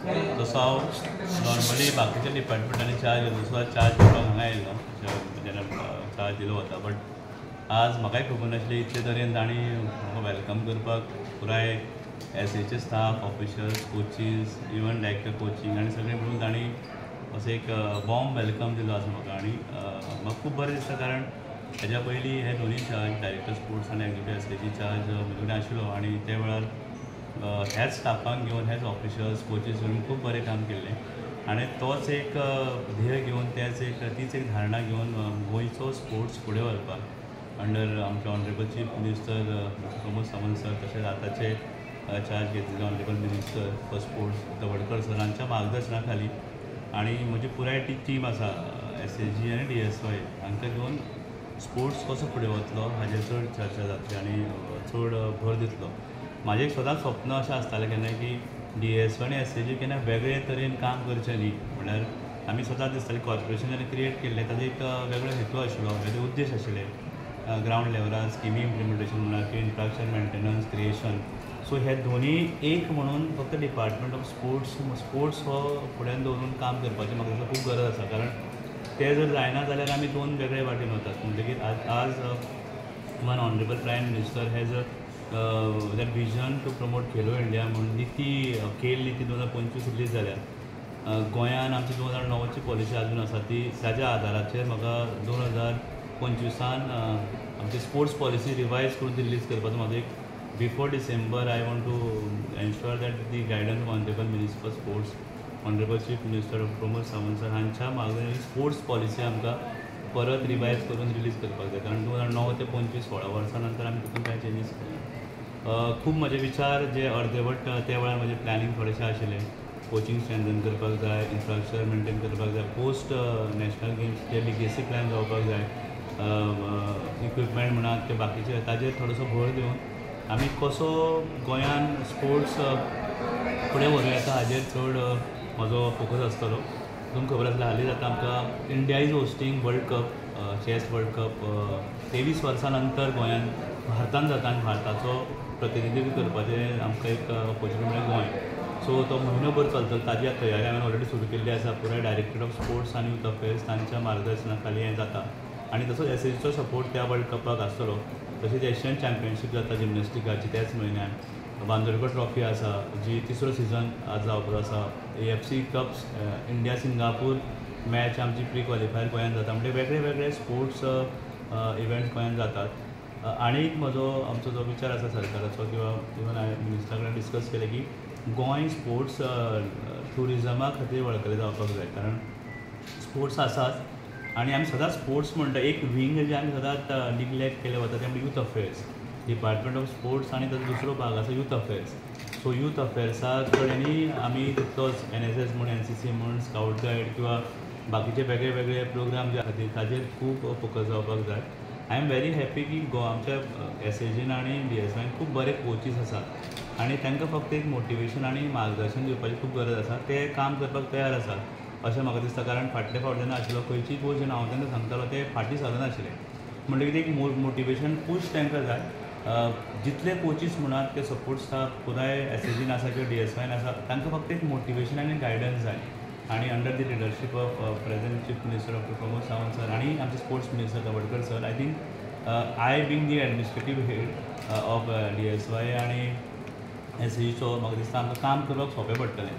तसो हांव नॉर्मली बाकीच्या डिपार्टमेंटांनी चार्ज घेता तसो चार्ज घेवपाक हांगा आयलो जेन्ना चार्ज दिलो वता. बट आज म्हाकाय खबर नासली इतले तरेन तांणी म्हाका वेलकम करपाक पुराय एसएचे staff officials coaches even director coaching आनी सगळे मिळून तांणी असो एक वॉर्म वेलकम दिलो आसा म्हाका. आनी म्हाका खूब बरें दिसता कारण हेज्या पयलीं हे दोनूय चार्ज डायरेक्टर स्पोर्ट्स आनी एक्झिक्युटीव एसएची चार्ज म्हजे कडेन आशिल्लो आनी ते वेळार हेच स्टाफांक घेवन हेच ऑफिशल्स कोचीस घेवन खूब बरें काम केल्लें आनी तोच एक ध्येय घेवन तीच एक धारणा घेवन गोंयचो स्पोर्ट्स फुडें व्हरपाक अंडर आमचे honourable chief minister Pramod Sawant sir तशेंच आतांचे चार्ज घेतिल्ले honourable minister for sports Tawadkar सरांच्या मार्गदर्शना खाली आनी म्हजी पुराय टीम आसा एसएजी आनी DSY हांकां घेवन स्पोर्ट्स कसो फुडें वतलो हाजेर चड चर्चा जातली आनी चड भर दितलो. म्हाजें एक सदांच स्वप्न अशें आसतालें केन्ना की DSY आनी एसएजी केन्ना वेगळे तरेन काम करचें न्ही. म्हणल्यार आमी सदांच दिसतालें कॉर्पोरेशन जेन्ना क्रिएट केल्लें ताजो एक वेगळो हेतू आशिल्लो वेगळे उद्देश आशिल्ले ग्रावंड लेवलार स्किमी इम्प्लिमेंटेशन म्हणा की इन्फ्रास्ट्रक्चर मेंटेनन्स क्रिएशन. सो हे दोनी एक म्हणून फक्त डिपार्टमेंट ऑफ स्पोर्ट्स हो फुड्यान दवरून काम करपाची म्हाका दिसता खूब गरज आसा. कारण ते जर जायना जाल्यार आमी दोन वेगळे वाटेन वतात. म्हणटकीर आज one honourable prime minister has that vision to promote Khelo India म्हणून ती खेल नीती 2025 रिलीज जाल्या. गोंयान आमची 2009ची पॉलिसी अजून आसा ती ताज्या आदाराचेर म्हाका 2025 आमची स्पोर्ट्स पॉलिसी रिवायज करून रिलीज करपाचो म्हाजो एक before December I want to ensure that the guidance of honourable minister for sports honourable chief minister Pramod Sawant sir हांच्या मार्गदर्शनान स्पोर्ट्स पॉलिसी आमकां परत रिवायज करून रिलीज करपाक जाय. कारण 2009 ते 25 16 वर्सां नंतर आमी तितून कांय चेंजीस केले. खूब म्हजे विचार जे अर्देवट त्या वेळार म्हजें प्लॅनिंग थोडेशें आशिल्लें. कोचिंग स्ट्रेंथन करपाक जाय, इन्फ्रास्ट्रक्चर मेंटेन करपाक जाय, पोस्ट नॅशनल गेम्स जे लिगेसी प्लॅन जावपाक जाय, इक्विपमेंट म्हणात ते बाकीचे ताजेर थोडोसो भर दिवन आमी कसो गोंयान स्पोर्ट्स फुडें व्हरूं येता हाजेर चड म्हजो फोकस आसतलो. तुमकां खबर आसल्यार हालींच आतां आमकां India is hosting world cup chess world cup 23 वर्सां नंतर गोंयान भारतान जाता आनी भारताचो प्रतिनिधित्व करपाचें आमकां एक ऑपॉर्च्युनिटी मेळ्ळी गोंय. सो तो म्हयनोभर चलतलो ताजी तयारी हांवें ऑलरेडी सुरू केल्ली आसा. पुराय डायरेक्टर ऑफ स्पोर्ट्स आनी यूथ अफेर्स तांच्या मार्गदर्शना खाली हें जाता आनी तसोच एसएजीचो सपोर्ट त्या वर्ल्ड कपाक आसतलो. तशेंच एशियन चॅम्पियनशीप जाता जिमनेस्टिकाची त्याच म्हयन्यान. बांदोडकर ट्रॉफी आसा जी तिसरो सिजन आज जावपाचो आसा. AFC cups India Singapore match आमची प्री क्वॉलिफायर गोंयान जाता. म्हणजे वेगळे वेगळे स्पोर्ट्स इव्हेंट्स गोंयान जातात. आनी एक आमचो जो विचार आसा सरकाराचो किंवा इवन हांवें मिनिस्टरा कडेन डिस्कस केलें की गोंय स्पोर्ट्स ट्युरिजमा खातीर वळखलें जावपाक जाय. कारण स्पोर्ट्स आसाच आनी आमी सदांच स्पोर्ट्स म्हणटा एक विंग जे आमी सदांच निग्लेक्ट केलें वता तें म्हणजे youth affairs. Department of sports आनी ताजो दुसरो भाग आसा यूथ अफेर्स. सो यूथ अफेर्सा कडेनूय आमी तितलोच NSS म्हूण NCC म्हूण स्काउट गायड किंवा बाकीचे वेगळे वेगळे प्रोग्राम जे खातीर ताजेर खूब फोकस जावपाक जाय. आय एम व्हेरी हॅपी की आमच्या एसएजीन आनी DSYन खूब बरे कोचीस आसात आनी तांकां फक्त एक मोटिवेशन आनी मार्गदर्शन दिवपाची खूब गरज आसा. ते काम करपाक तयार आसात अशें म्हाका दिसता. कारण फाटले फावट जेन्ना आशिल्लो खंयचीय गोश्ट जेन्ना हांव तेन्ना सांगतालो ते फाटीं सरनाशिल्ले. म्हणटकीर एक मोटिवेशन पूश तांकां जाय. जितले कोचीस म्हणात ते सपोर्ट स्टाफ पुराय एसएजीन आसा किंवा DSYन आसा तांकां फक्त एक मोटिवेशन आनी गायडन्स जाय. आनी under the leadership of present chief minister doctor Pramod Sawant sir आनी आमचे sports minister Tawadkar sir I think I being the administrative head of DSY आनी एसएजीचो म्हाका दिसता आमकां काम करपाक सोंपें पडटलें.